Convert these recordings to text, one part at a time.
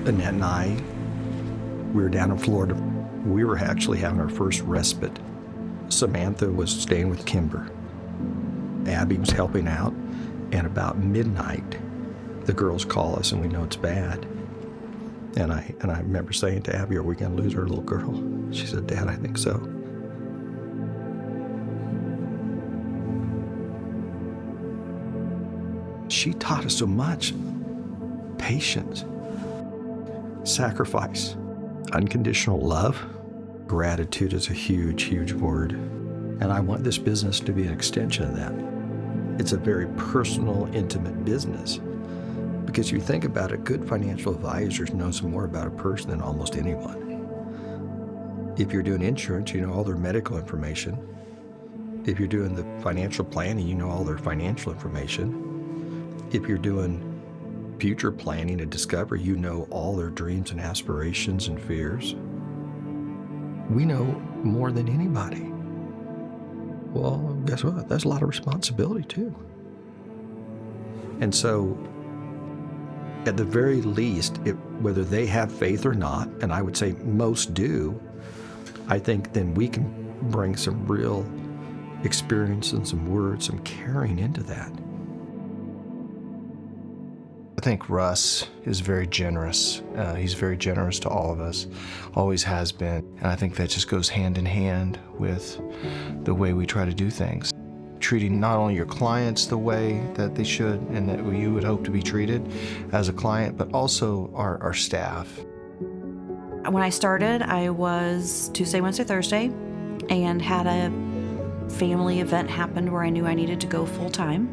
Annette and I, we were down in Florida. We were actually having our first respite. Samantha was staying with Kimber. Abby was helping out, and about midnight, the girls call us and we know it's bad. And I remember saying to Abby, "Are we going to lose our little girl?" She said, "Dad, I think so." She taught us so much. Patience, sacrifice, unconditional love. Gratitude is a huge, huge word. And I want this business to be an extension of that. It's a very personal, intimate business. Because you think about it, good financial advisors knows more about a person than almost anyone. If you're doing insurance, you know all their medical information. If you're doing the financial planning, you know all their financial information. If you're doing future planning and discovery, you know all their dreams and aspirations and fears. We know more than anybody. Well, guess what? That's a lot of responsibility too. And so, at the very least, whether they have faith or not, and I would say most do, I think then we can bring some real experience and some words, some caring into that. I think Russ is very generous. He's very generous to all of us, always has been. And I think that just goes hand in hand with the way we try to do things. Treating not only your clients the way that they should and that you would hope to be treated as a client, but also our staff. When I started, I was Tuesday, Wednesday, Thursday, and had a family event happen where I knew I needed to go full time.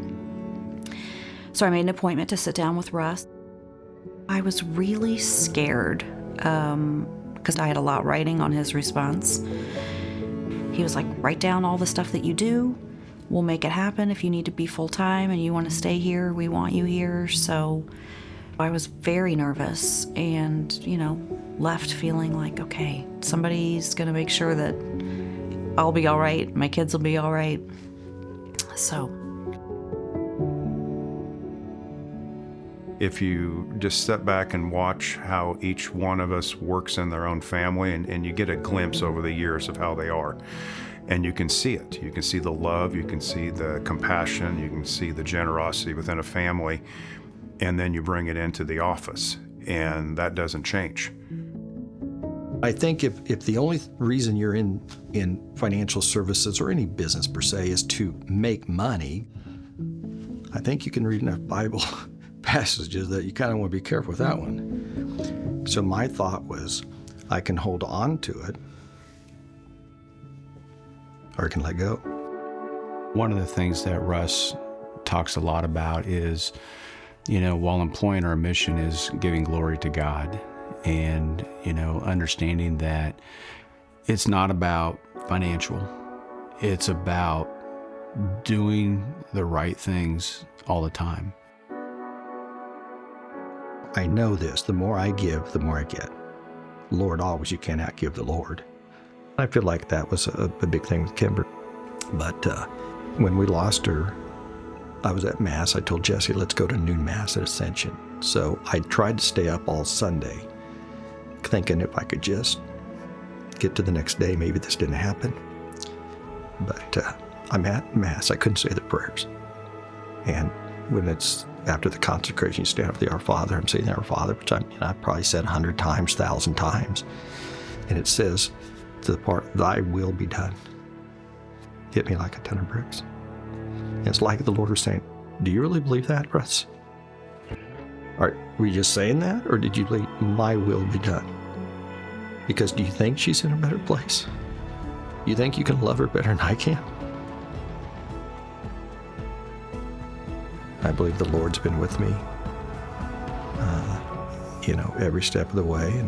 So I made an appointment to sit down with Russ. I was really scared because I had a lot writing on his response. He was like, "Write down all the stuff that you do. We'll make it happen. If you need to be full-time and you want to stay here, we want you here." So I was very nervous and, left feeling like, okay, somebody's going to make sure that I'll be all right. My kids will be all right. So if you just step back and watch how each one of us works in their own family, and you get a glimpse over the years of how they are, and you can see it. You can see the love, you can see the compassion, you can see the generosity within a family, and then you bring it into the office, and that doesn't change. I think if the only reason you're in financial services or any business per se is to make money, I think you can read enough Bible passages that you kind of want to be careful with that one. So my thought was, I can hold on to it, or I can let go. One of the things that Russ talks a lot about is, while employing our mission is giving glory to God, and, understanding that it's not about financial, it's about doing the right things all the time. I know this, the more I give, the more I get. Lord, always, you can't outgive the Lord. I feel like that was a big thing with Kimber. But when we lost her, I was at Mass. I told Jesse, let's go to noon Mass at Ascension. So I tried to stay up all Sunday, thinking if I could just get to the next day, maybe this didn't happen. But I'm at Mass. I couldn't say the prayers. And when it's after the consecration, you stand up the Our Father. I'm saying the Our Father, which I probably said 100 times, 1,000 times. And it says to the part, "Thy will be done." Hit me like a ton of bricks. And it's like the Lord was saying, do you really believe that, Russ? Are we just saying that, or did you believe my will be done? Because do you think she's in a better place? You think you can love her better than I can? I believe the Lord's been with me, every step of the way.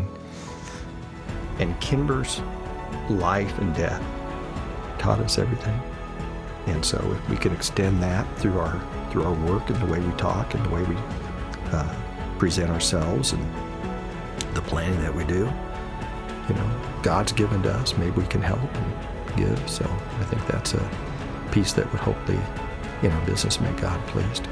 And Kimber's life and death taught us everything. And so if we can extend that through our work and the way we talk and the way we present ourselves and the planning that we do, God's given to us, maybe we can help and give. So I think that's a piece that would hopefully, business make God pleased.